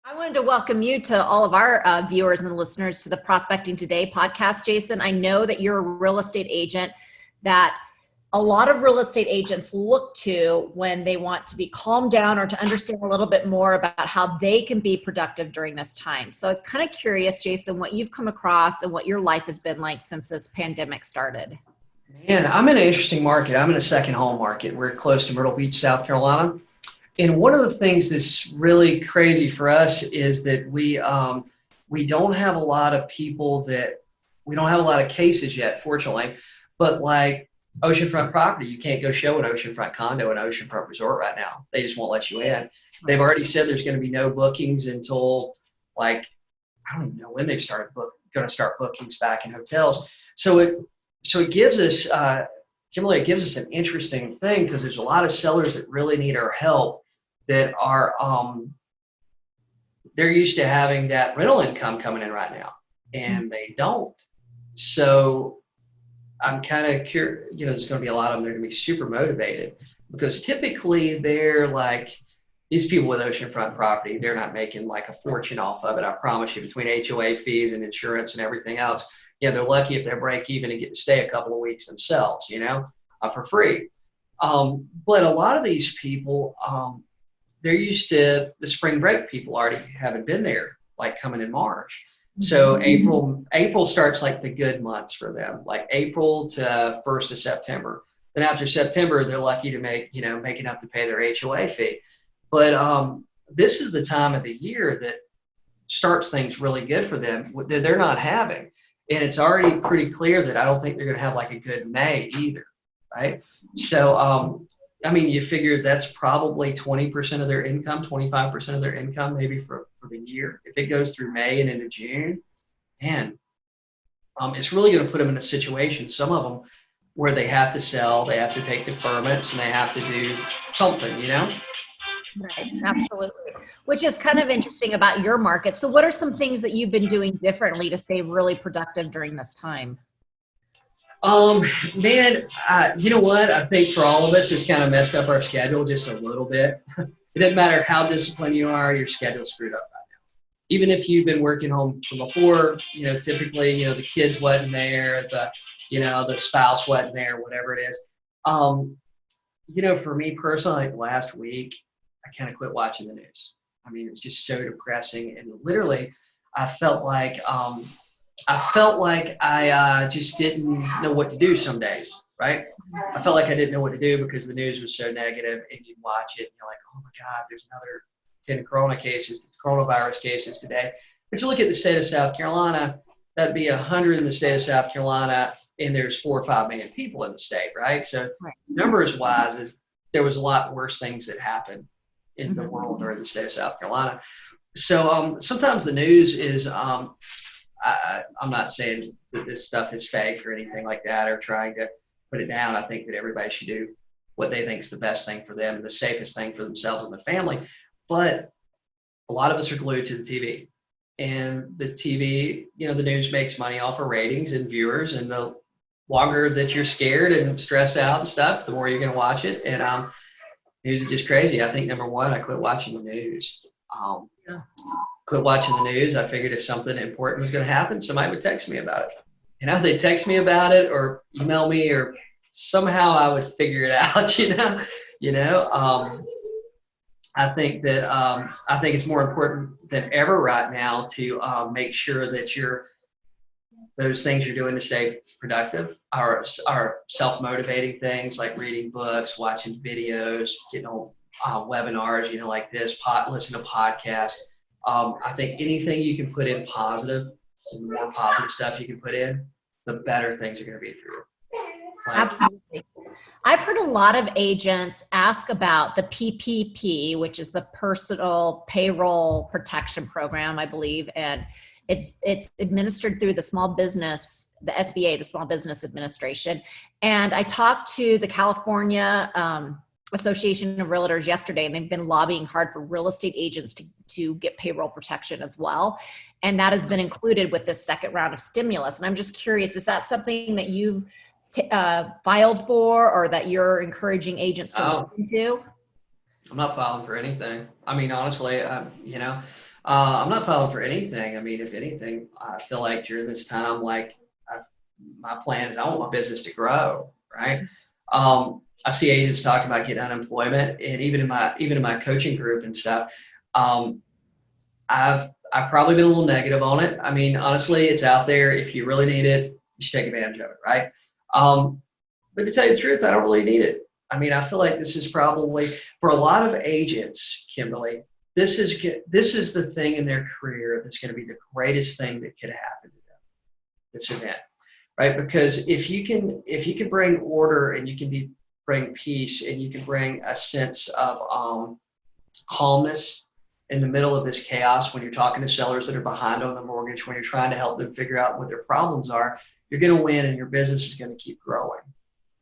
I wanted to welcome you to all of our viewers and listeners to the Prospecting Today podcast, Jason. I know that you're a real estate agent that a lot of real estate agents look to when they want to be calmed down or to understand a little bit more about how they can be productive during this time. So I was kind of curious, Jason, what you've come across and what your life has been like since this pandemic started. Man, I'm in an interesting market. I'm in a second home market. We're close to Myrtle Beach, South Carolina. And one of the things that's really crazy for us is that we don't have a lot of people that we don't have a lot of cases yet, fortunately. But like oceanfront property, you can't go show an oceanfront condo, an oceanfront resort right now. They just won't let you in. They've already said there's going to be no bookings until like I don't even know when they going to start bookings back in hotels. So it gives us, Kimberly, it gives us an interesting thing because there's a lot of sellers that really need our help that are, they're used to having that rental income coming in right now, and they don't. So I'm kind of curious, there's going to be a lot of them that are going to be super motivated because typically they're like, these people with oceanfront property, they're not making like a fortune off of it. I promise you, between HOA fees and insurance and everything else. They're lucky if they break even and get to stay a couple of weeks themselves, for free. But a lot of these people, they're used to the spring break people already having been there, like coming in March. So April starts like the good months for them, like April to 1st of September. Then after September, they're lucky to make enough to pay their HOA fee. But this is the time of the year that starts things really good for them that they're not having. And it's already pretty clear that I don't think they're going to have like a good May either, right? So, you figure that's probably 20% of their income, 25% of their income, maybe for the year. If it goes through May and into June, man, it's really going to put them in a situation, some of them, where they have to sell, they have to take deferments, and they have to do something, Right, absolutely. Which is kind of interesting about your market. So what are some things that you've been doing differently to stay really productive during this time? Man, you know what? I think for all of us, it's kind of messed up our schedule just a little bit. It doesn't matter how disciplined you are, your schedule's screwed up right now. Even if you've been working home from before, typically, the kids wasn't there, the spouse wasn't there, whatever it is. For me personally, like last week, I kind of quit watching the news. It was just so depressing, and literally, I felt like I just didn't know what to do some days. Right? I felt like I didn't know what to do because the news was so negative, and you watch it, and you're like, oh my God, there's another 10 coronavirus cases today. But you look at the state of South Carolina, that'd be 100 in the state of South Carolina, and there's 4 or 5 million people in the state, right? So numbers wise, there was a lot worse things that happened in the world or in the state of South Carolina. So sometimes the news is, I'm not saying that this stuff is fake or anything like that or trying to put it down. I think that everybody should do what they think is the best thing for them and the safest thing for themselves and the family. But a lot of us are glued to the TV. And the TV, the news makes money off of ratings and viewers. And the longer that you're scared and stressed out and stuff, the more you're going to watch it. And news is just crazy. I think number one, I quit watching the news. Quit watching the news. I figured if something important was going to happen, somebody would text me about it. They'd text me about it or email me or somehow I would figure it out. I think it's more important than ever right now to make sure that those things you're doing to stay productive are self-motivating things like reading books, watching videos, getting on webinars, like this, listen to podcasts. I think anything you can put in positive, the more positive stuff you can put in, the better things are going to be for you. Absolutely. I've heard a lot of agents ask about the PPP, which is the Personal Payroll Protection Program, I believe, and it's administered through the SBA, the Small Business Administration. And I talked to the California Association of Realtors yesterday, and they've been lobbying hard for real estate agents to get payroll protection as well. And that has been included with this second round of stimulus. And I'm just curious, is that something that you've filed for or that you're encouraging agents to look into? I'm not filing for anything. Honestly, I'm not filing for anything. I mean, if anything, I feel like during this time, like my plan is I want my business to grow, right? I see agents talking about getting unemployment, and even in my coaching group and stuff, um, I've probably been a little negative on it. I mean, honestly, it's out there. If you really need it, you should take advantage of it, right? Um, but to tell you the truth, I don't really need it. I mean, I feel like this is probably for a lot of agents, Kimberly. This is the thing in their career that's going to be the greatest thing that could happen to them. This event, right? Because if you can bring order and you can bring peace and you can bring a sense of calmness in the middle of this chaos when you're talking to sellers that are behind on the mortgage, when you're trying to help them figure out what their problems are, you're going to win and your business is going to keep growing.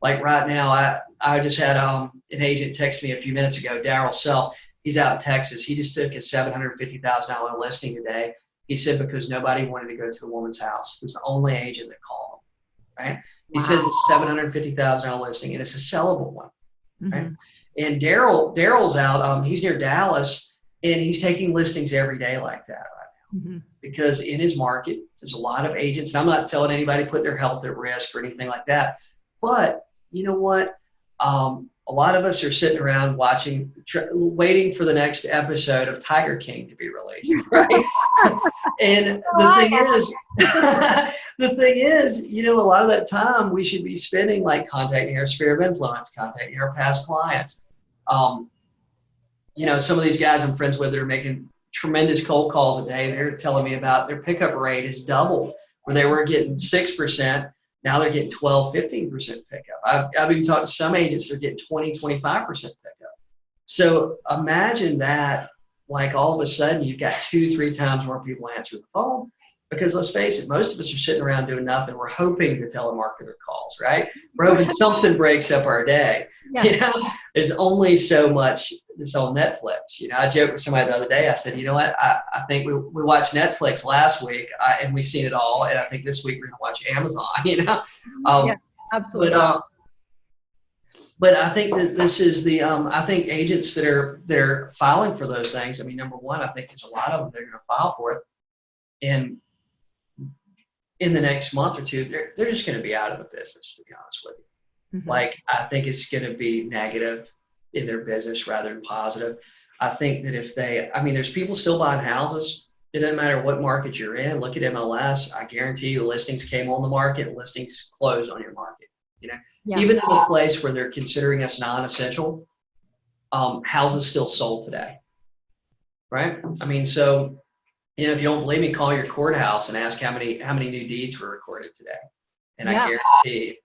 Like right now, I just had an agent text me a few minutes ago, Daryl Self. He's out in Texas. He just took a $750,000 listing today. He said because nobody wanted to go to the woman's house. He was the only agent that called him, right? He says it's $750,000 listing and it's a sellable one, right? Mm-hmm. And Daryl's out. He's near Dallas, and he's taking listings every day like that right now because in his market, there's a lot of agents. And I'm not telling anybody to put their health at risk or anything like that, but you know what? A lot of us are sitting around watching, waiting for the next episode of Tiger King to be released, right? And the thing is, a lot of that time we should be spending like contacting our sphere of influence, contacting our past clients. Some of these guys I'm friends with that are making tremendous cold calls a day. They're telling me about their pickup rate is doubled, where they were getting 6%. Now they're getting 12, 15% pickup. I've even talked to some agents that are getting 20, 25% pickup. So imagine that, like all of a sudden you've got 2-3 times more people answering the phone, because let's face it, most of us are sitting around doing nothing. We're hoping the telemarketer calls, right? We're hoping something breaks up our day. Yeah. There's only so much that's on Netflix. I joked with somebody the other day. I said, you know what? I think we watched Netflix last week and we've seen it all. And I think this week we're going to watch Amazon, Yeah, absolutely. But I think that this is I think agents that are filing for those things. I mean, number one, I think there's a lot of them that are going to file for it. And in the next month or two, they're just going to be out of the business, to be honest with you. Like, I think it's going to be negative in their business rather than positive. I think that there's people still buying houses. It doesn't matter what market you're in. Look at MLS. I guarantee you listings came on the market, listings closed on your market. Even in the place where they're considering us non-essential, houses still sold today, right? I mean, so, if you don't believe me, call your courthouse and ask how many new deeds were recorded today. And I guarantee,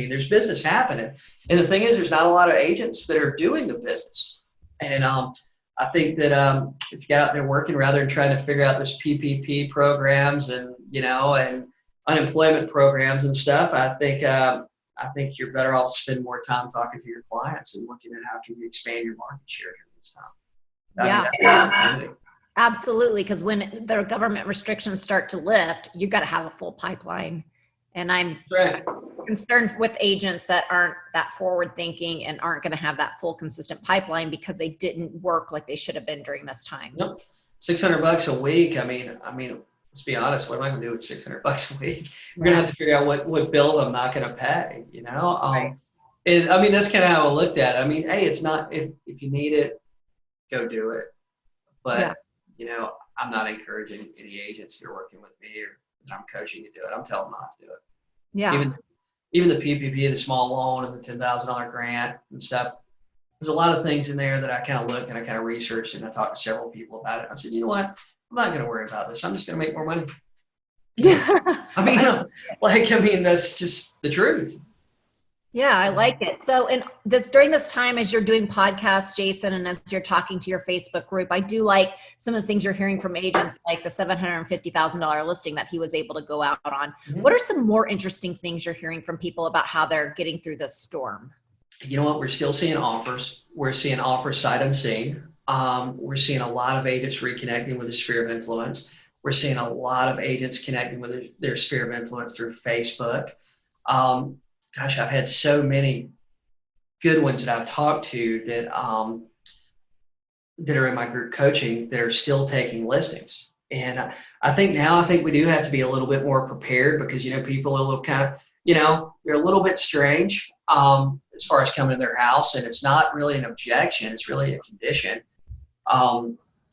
there's business happening. And the thing is, there's not a lot of agents that are doing the business. And I think that if you got out there working rather than trying to figure out this PPP programs and unemployment programs and stuff, I think you're better off spending more time talking to your clients and looking at how can you expand your market share during this time. I think that's the opportunity. Absolutely, because when the government restrictions start to lift, you've got to have a full pipeline. And I'm concerned with agents that aren't that forward thinking and aren't going to have that full consistent pipeline because they didn't work like they should have been during this time. Nope. $600 a week. I mean, let's be honest. What am I going to do with $600 a week? We're going to have to figure out what bills I'm not going to pay. Right. And that's kind of how I looked at it. Hey, it's not if you need it, go do it. But I'm not encouraging any agents that are working with me or that I'm coaching to do it. I'm telling them not to do it. Yeah. Even the PPP, the small loan, and the $10,000 grant and stuff. There's a lot of things in there that I kind of looked and I kind of researched and I talked to several people about it. I said, you know what? I'm not going to worry about this. I'm just going to make more money. That's just the truth. Yeah, I like it. So, during this time, as you're doing podcasts, Jason, and as you're talking to your Facebook group, I do like some of the things you're hearing from agents, like the $750,000 listing that he was able to go out on. Mm-hmm. What are some more interesting things you're hearing from people about how they're getting through this storm? You know what? We're still seeing offers. We're seeing offers sight unseen. We're seeing a lot of agents reconnecting with the sphere of influence. We're seeing a lot of agents connecting with their sphere of influence through Facebook. Gosh, I've had so many good ones that I've talked to that that are in my group coaching that are still taking listings. And I think we do have to be a little bit more prepared because, people are a little kind of, they're a little bit strange as far as coming to their house. And it's not really an objection. It's really a condition.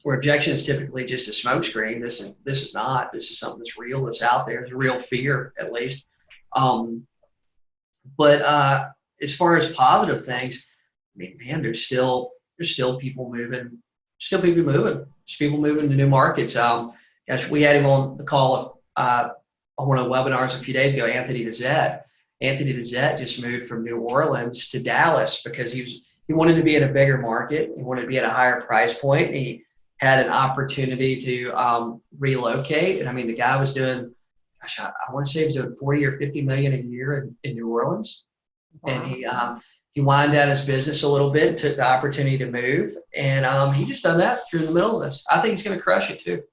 Where objection is typically just a smokescreen. This is not. This is something that's real, that's out there. It's a real fear, at least. But as far as positive things, I mean, man, there's still people moving. Still people moving. There's people moving to new markets. Gosh, we had him on the call on one of the webinars a few days ago. Anthony Dezette. Anthony Dezette just moved from New Orleans to Dallas because he wanted to be in a bigger market. He wanted to be at a higher price point. And he had an opportunity to relocate. And I mean, the guy was doing, gosh, I want to say he was doing 40 or 50 million a year in New Orleans. Wow. And he wound down his business a little bit, took the opportunity to move, and he just done that through the middle of this. I think he's going to crush it too.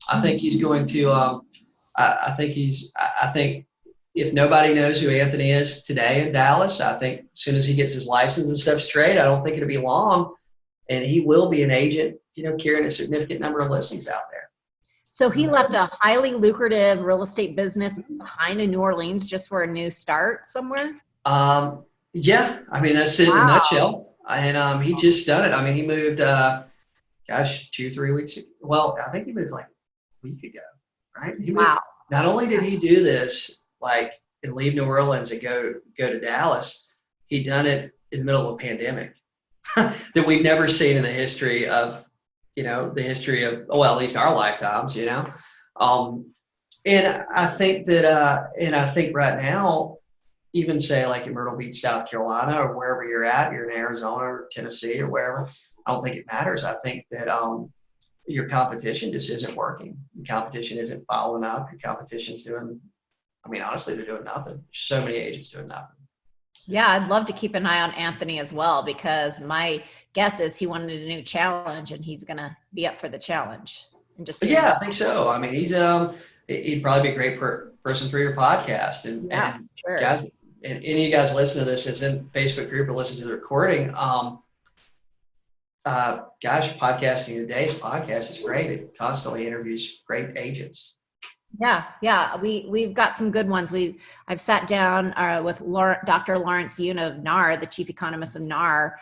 I think he's going to. I think if nobody knows who Anthony is today in Dallas, I think as soon as he gets his license and stuff straight, I don't think it'll be long, and he will be an agent, carrying a significant number of listings out there. So he left a highly lucrative real estate business behind in New Orleans just for a new start somewhere? Yeah, I mean, that's it in a nutshell. And he just done it. I mean, he moved, 2-3 weeks ago. Well, I think he moved like a week ago, right? Not only did he do this, and leave New Orleans and go to Dallas, he done it in the middle of a pandemic that we've never seen in the history of, at least our lifetimes, And I think that, right now, even say like in Myrtle Beach, South Carolina, or wherever you're in Arizona or Tennessee or wherever, I don't think it matters. I think that your competition just isn't working. Your competition isn't following up. Your competition's doing, honestly, they're doing nothing. So many agents doing nothing. Yeah, I'd love to keep an eye on Anthony as well, because my guess is he wanted a new challenge and he's going to be up for the challenge. And I think so. I mean, he'd probably be a great person for your podcast. And sure. Guys, and any of you guys listen to this, it's in Facebook group or listen to the recording. Podcasting today's podcast is great. It constantly interviews great agents. Yeah. We've got some good ones. I've sat down with Dr. Lawrence Yun of NAR, the chief economist of NAR,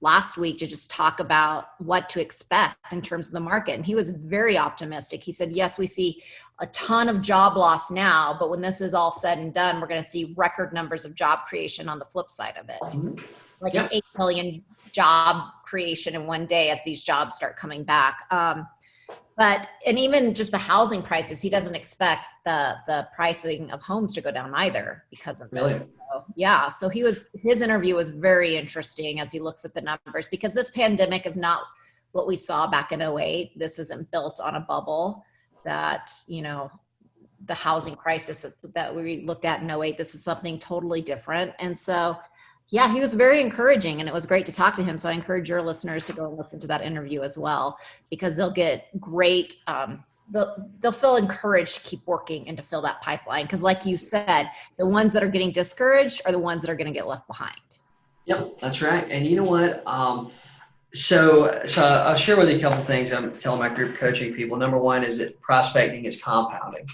last week to just talk about what to expect in terms of the market. And he was very optimistic. He said, yes, we see a ton of job loss now, but when this is all said and done, we're going to see record numbers of job creation on the flip side of it. Mm-hmm. An 8 million job creation in one day as these jobs start coming back. And even just the housing prices, he doesn't expect the pricing of homes to go down either because of this. So his interview was very interesting as he looks at the numbers, because this pandemic is not what we saw back in 2008. This isn't built on a bubble that, the housing crisis that we looked at in 2008, this is something totally different. And so, yeah, he was very encouraging, and it was great to talk to him. So I encourage your listeners to go and listen to that interview as well, because they'll get great, they'll feel encouraged to keep working and to fill that pipeline. Because like you said, the ones that are getting discouraged are the ones that are going to get left behind. Yep, that's right. And you know what? So I'll share with you a couple of things I'm telling my group coaching people. Number one is that prospecting is compounding,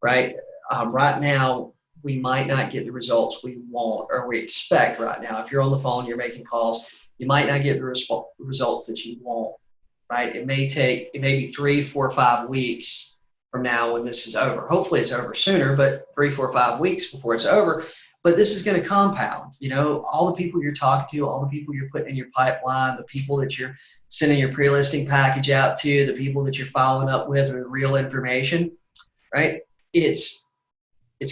right? Right now, we might not get the results we want or we expect right now. If you're on the phone, you're making calls, you might not get the results that you want, right? It may be 3, 4, 5 weeks from now when this is over. Hopefully it's over sooner, but 3, 4, 5 weeks before it's over. But this is going to compound, all the people you're talking to, all the people you're putting in your pipeline, the people that you're sending your pre-listing package out to, the people that you're following up with real information, right? It's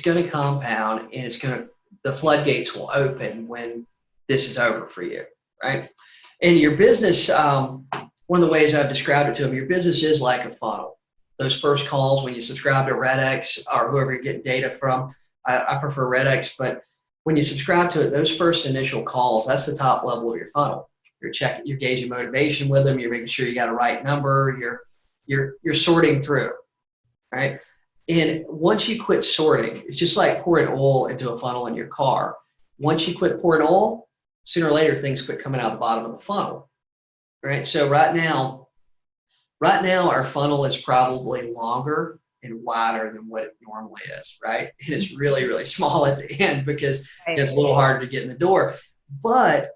going to compound, and the floodgates will open when this is over for you, right? And your business, one of the ways I've described it to them, your business is like a funnel. Those first calls when you subscribe to RedX or whoever you're getting data from, I prefer RedX, but when you subscribe to it, those first initial calls, that's the top level of your funnel. You're gauging motivation with them. You're making sure you got a right number. You're sorting through, right? And once you quit sorting, it's just like pouring oil into a funnel in your car. Once you quit pouring oil, sooner or later, things quit coming out the bottom of the funnel, right? So right now our funnel is probably longer and wider than what it normally is, right? And it's really, really small at the end because it's a little harder to get in the door. But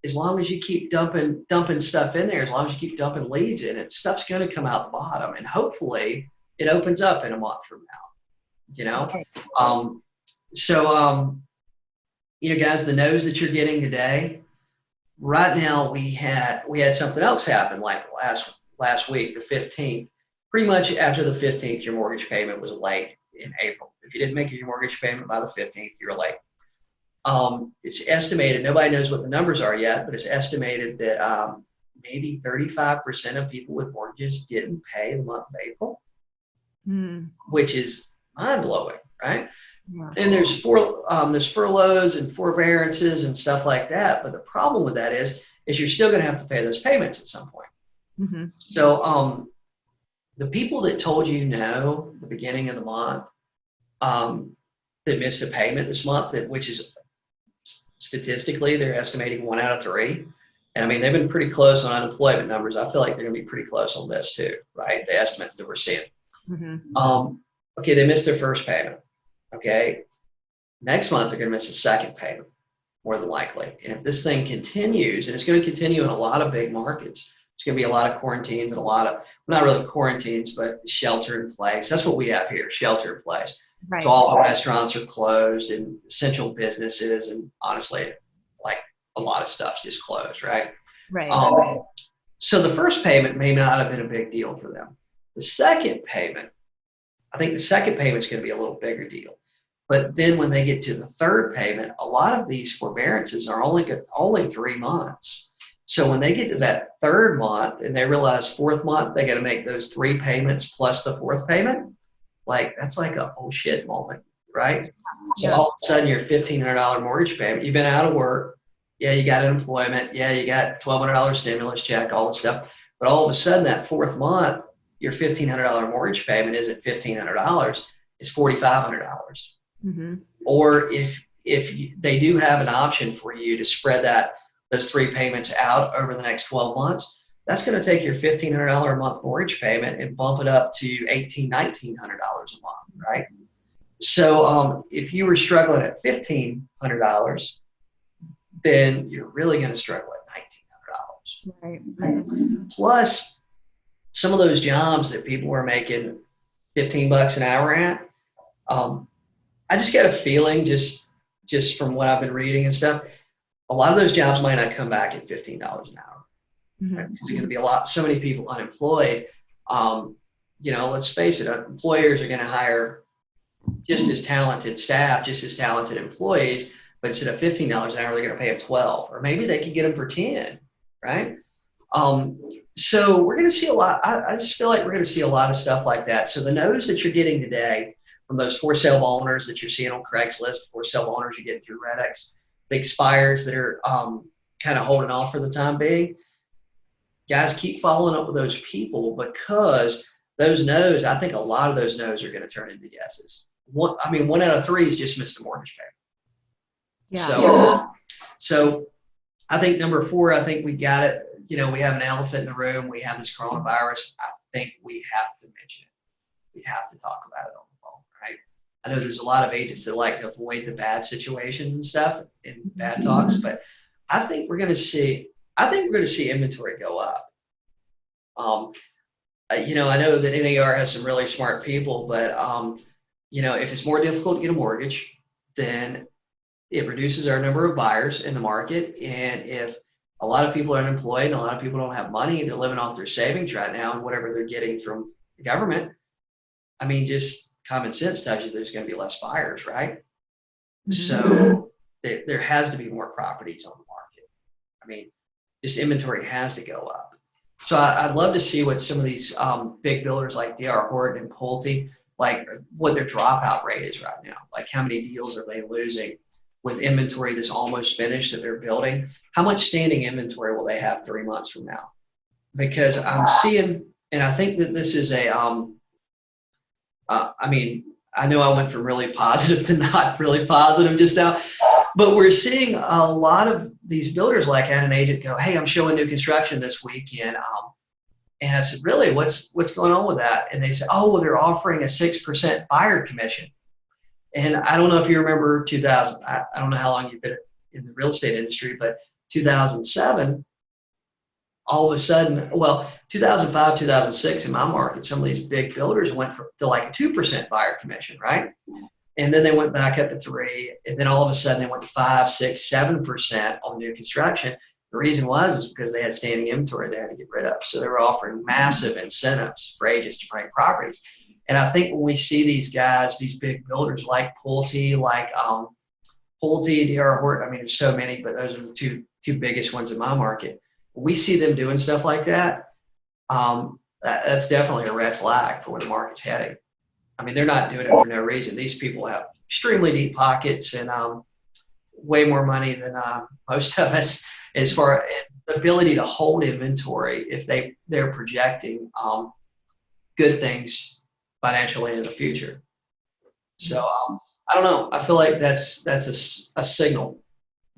as long as you keep dumping stuff in there, as long as you keep dumping leads in it, stuff's going to come out the bottom, and hopefully it opens up in a month from now. You know, Okay. so you know, guys, the no's that you're getting today. Right now, we had something else happen like last week, the 15th. Pretty much after the 15th, your mortgage payment was late in April. If you didn't make your mortgage payment by the 15th, you're late. It's estimated, nobody knows what the numbers are yet, but it's estimated that maybe 35% of people with mortgages didn't pay the month of April, which is mind-blowing, right? Yeah. And there's furloughs and forbearances and stuff like that. But the problem with that is you're still going to have to pay those payments at some point. Mm-hmm. So the people that told you no at the beginning of the month, that missed a payment this month, which is statistically they're estimating 1 out of 3. And I mean, they've been pretty close on unemployment numbers. I feel like they're going to be pretty close on this too, right? The estimates that we're seeing. Mm-hmm. Okay, they missed their first payment. Okay, next month they're going to miss a second payment, more than likely. And if this thing continues, and it's going to continue in a lot of big markets, it's going to be a lot of quarantines and a lot of, well, not really quarantines, but shelter in place. That's what we have here, shelter in place. Right. So all the restaurants are closed and essential businesses, and honestly, like a lot of stuff's just closed, right? Right. So the first payment may not have been a big deal for them. The second payment, I think the second payment is going to be a little bigger deal. But then when they get to the third payment, a lot of these forbearances are only 3 months. So when they get to that third month and they realize fourth month, they got to make those 3 payments plus the fourth payment, like that's like a oh shit moment, right? So all of a sudden your $1,500 mortgage payment, you've been out of work. Yeah, you got unemployment. Yeah, you got $1,200 stimulus check, all this stuff. But all of a sudden that fourth month, your $1,500 mortgage payment isn't $1,500, it's $4,500. Mm-hmm. Or if they do have an option for you to spread those 3 payments out over the next 12 months, that's going to take your $1,500 a month mortgage payment and bump it up to $1,800, $1,900 a month, right? So if you were struggling at $1,500, then you're really going to struggle at $1,900. Right. Mm-hmm. Plus, some of those jobs that people were making $15 an hour at, I just got a feeling just from what I've been reading and stuff, a lot of those jobs might not come back at $15 an hour. Mm-hmm. Right? There's going to be so many people unemployed. You know, let's face it, employers are going to hire just as talented staff, just as talented employees, but instead of $15 an hour, they're going to pay them 12, or maybe they could get them for 10, right? So we're going to see a lot. I just feel like we're going to see a lot of stuff like that. So the no's that you're getting today from those for sale owners that you're seeing on Craigslist, for sale owners you're getting through Red-X, the expires that are kind of holding off for the time being, guys, keep following up with those people, because those no's, I think a lot of those no's are going to turn into yeses. 1 out of 3 is just missed a mortgage payment. Yeah. So I think number 4, I think we got it. You know, we have an elephant in the room. We have this coronavirus. I think we have to mention it. We have to talk about it on the phone, right? I know there's a lot of agents that like to avoid the bad situations and stuff and bad talks, but I think we're going to see inventory go up. You know, I know that NAR has some really smart people, but you know, if it's more difficult to get a mortgage, then it reduces our number of buyers in the market. And if a lot of people are unemployed and a lot of people don't have money, they're living off their savings right now and whatever they're getting from the government, I mean, just common sense tells you there's going to be less buyers, right? Mm-hmm. So there has to be more properties on the market. I mean, just inventory has to go up. So I'd love to see what some of these big builders like D.R. Horton and Pulte, like what their dropout rate is right now. Like how many deals are they losing with inventory that's almost finished that they're building? How much standing inventory will they have 3 months from now? Because I'm seeing, and I think that this is I mean, I know I went from really positive to not really positive just now. But we're seeing a lot of these builders like had an agent go, "Hey, I'm showing new construction this weekend." And I said, "Really? What's going on with that?" And they said, "Oh, well, they're offering a 6% buyer commission." And I don't know if you remember 2000. I don't know how long you've been in the real estate industry, but 2007, all of a sudden, well, 2005, 2006 in my market, some of these big builders went to like a 2% buyer commission, right? And then they went back up to 3, and then all of a sudden they went to 5, 6, 7% on new construction. The reason is because they had standing inventory they had to get rid of. So they were offering massive incentives for agents to bring properties. And I think when we see these guys, these big builders like Pulte, D.R. Horton, I mean, there's so many, but those are the two biggest ones in my market. When we see them doing stuff like that, that's definitely a red flag for where the market's heading. I mean, they're not doing it for no reason. These people have extremely deep pockets and way more money than most of us, as far as the ability to hold inventory if they're projecting good things financially in the future. So I don't know. I feel like that's a signal.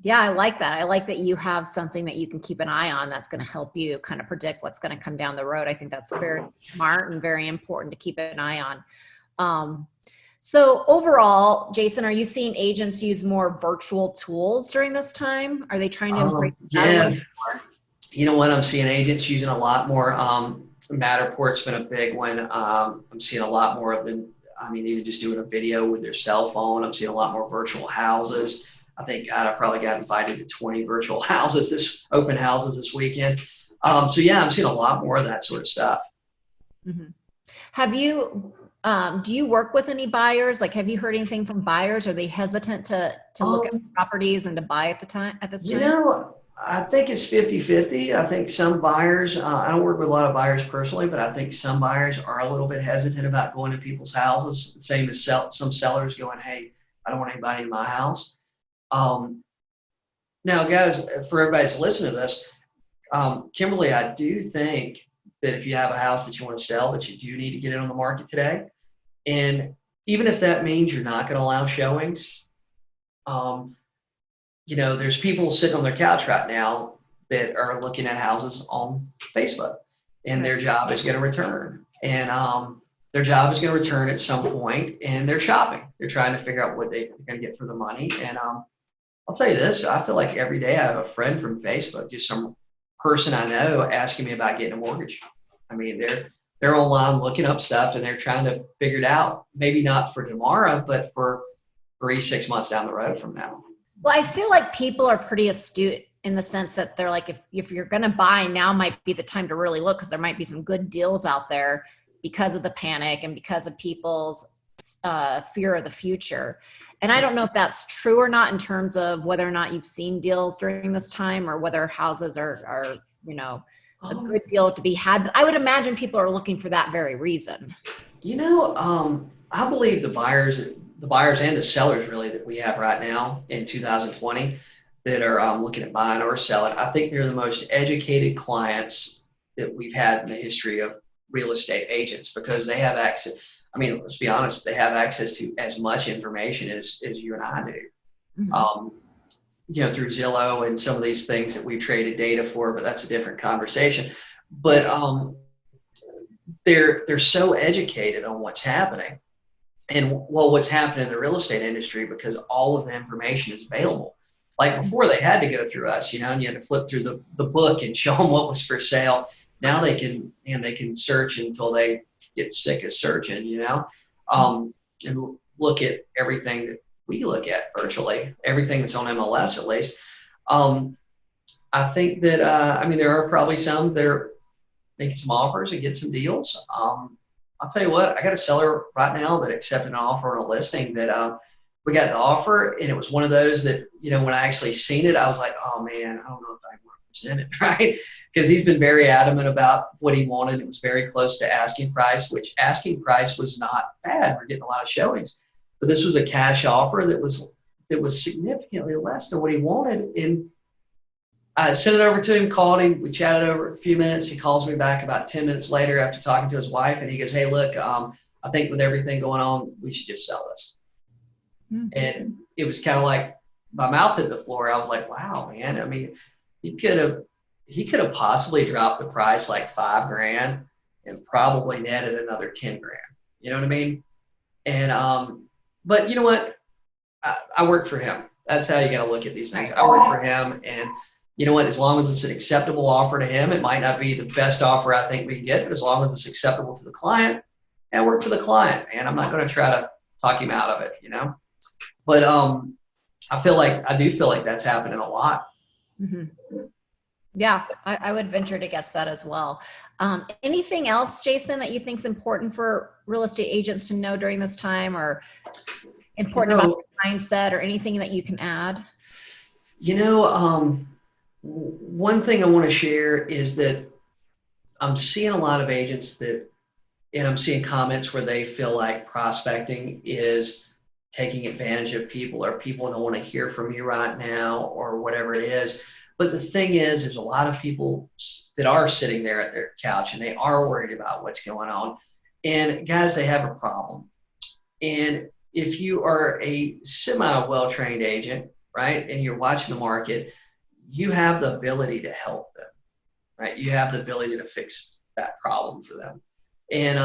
Yeah, I like that. I like that you have something that you can keep an eye on that's going to help you kind of predict what's going to come down the road. I think that's very smart and very important to keep an eye on. So overall, Jason, are you seeing agents use more virtual tools during this time? Are they trying to embrace that a little bit more? You know what? I'm seeing agents using a lot more. Matterport's been a big one. I'm seeing a lot more of them. I mean, even just doing a video with their cell phone. I'm seeing a lot more virtual houses. I think I probably got invited to 20 virtual open houses this weekend. So yeah, I'm seeing a lot more of that sort of stuff. Mm-hmm. Have you, do you work with any buyers? Like, have you heard anything from buyers? Are they hesitant to look at properties and to buy at this time? You know, I think it's 50-50. I think some buyers, I don't work with a lot of buyers personally, but I think some buyers are a little bit hesitant about going to people's houses. Same as some sellers going, "Hey, I don't want anybody in my house." Now, guys, for everybody that's listening to this, Kimberly, I do think that if you have a house that you want to sell, that you do need to get it on the market today. And even if that means you're not going to allow showings, you know, there's people sitting on their couch right now that are looking at houses on Facebook, and their job is going to return. And their job is going to return at some point, and they're shopping. They're trying to figure out what they're going to get for the money. And I'll tell you this, I feel like every day I have a friend from Facebook, just some person I know asking me about getting a mortgage. I mean, they're online looking up stuff, and they're trying to figure it out. Maybe not for tomorrow, but for 3-6 months down the road from now. Well, I feel like people are pretty astute in the sense that they're like, if you're going to buy, now might be the time to really look, because there might be some good deals out there because of the panic and because of people's fear of the future. And I don't know if that's true or not in terms of whether or not you've seen deals during this time, or whether houses are you know, a good deal to be had. But I would imagine people are looking for that very reason. You know, I believe the buyers and the sellers really that we have right now in 2020 that are looking at buying or selling, I think they're the most educated clients that we've had in the history of real estate agents, because they have access. I mean, let's be honest, they have access to as much information as you and I do. Mm-hmm. You know, through Zillow and some of these things that we've traded data for, but that's a different conversation. But they're so educated on what's happening and what's happening in the real estate industry, because all of the information is available. Like before, they had to go through us, you know, and you had to flip through the book and show them what was for sale. Now they can search until they get sick of searching, you know, and look at everything that we look at virtually, everything that's on MLS at least. I think that, I mean, there are probably some that are making some offers and get some deals. I'll tell you what, I got a seller right now that accepted an offer on a listing that we got the offer, and it was one of those that, you know, when I actually seen it, I was like, oh man, I don't know if I want to present it, right? Because he's been very adamant about what he wanted. It was very close to asking price, which asking price was not bad. We're getting a lot of showings. But this was a cash offer that was significantly less than what he wanted. And I sent it over to him, called him, we chatted over a few minutes. He calls me back about 10 minutes later after talking to his wife, and he goes, hey, look, I think with everything going on, we should just sell this. Mm-hmm. And it was kind of like my mouth hit the floor. I was like, wow, man. I mean, he could have possibly dropped the price like $5,000 and probably netted another 10 grand. You know what I mean? And but you know what? I work for him. That's how you got to look at these things. I work for him, and you know what? As long as it's an acceptable offer to him, it might not be the best offer I think we can get, but as long as it's acceptable to the client, I work for the client, and I'm not going to try to talk him out of it, you know. But I do feel like that's happening a lot. Mm-hmm. Yeah, I would venture to guess that as well. Anything else, Jason, that you think is important for real estate agents to know during this time, or important about the mindset, or anything that you can add? You know, one thing I want to share is that I'm seeing a lot of agents and I'm seeing comments where they feel like prospecting is taking advantage of people, or people don't want to hear from you right now, or whatever it is. But the thing is, there's a lot of people that are sitting there at their couch and they are worried about what's going on. And guys, they have a problem. And if you are a semi-well-trained agent, right, and you're watching the market, you have the ability to help them, right? You have the ability to fix that problem for them. And,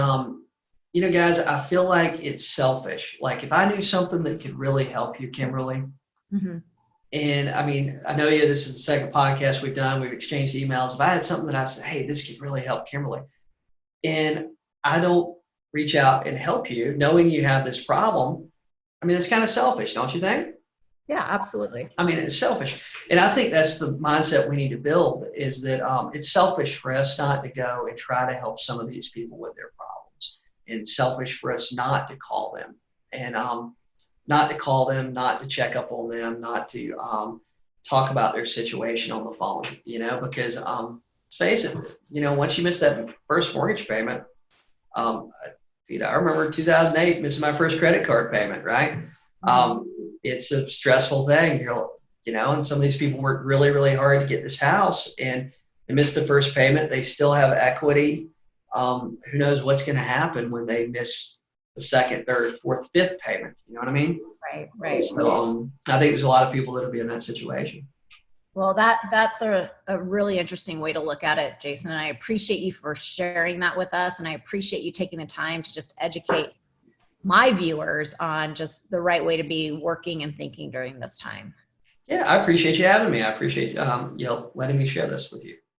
you know, guys, I feel like it's selfish. Like if I knew something that could really help you, Kimberly, Mm-hmm. and I mean, I know you, this is the second podcast we've done. We've exchanged emails. If I had something that I said, hey, this could really help Kimberly, and I don't reach out and help you knowing you have this problem, I mean, it's kind of selfish, don't you think? Yeah, absolutely. I mean, it's selfish. And I think that's the mindset we need to build, is that it's selfish for us not to go and try to help some of these people with their problems, and selfish for us not to call them, and not to check up on them, not to talk about their situation on the phone, you know, because let's face it, you know, once you miss that first mortgage payment, you know, I remember 2008 missing my first credit card payment, right? It's a stressful thing, you know, and some of these people work really, really hard to get this house, and they miss the first payment. They still have equity. Who knows what's going to happen when they miss the second, third, fourth, fifth payment? You know what I mean? Right. So I think there's a lot of people that'll be in that situation. Well, that's a really interesting way to look at it, Jason. And I appreciate you for sharing that with us. And I appreciate you taking the time to just educate my viewers on just the right way to be working and thinking during this time. Yeah, I appreciate you having me. I appreciate you know, letting me share this with you.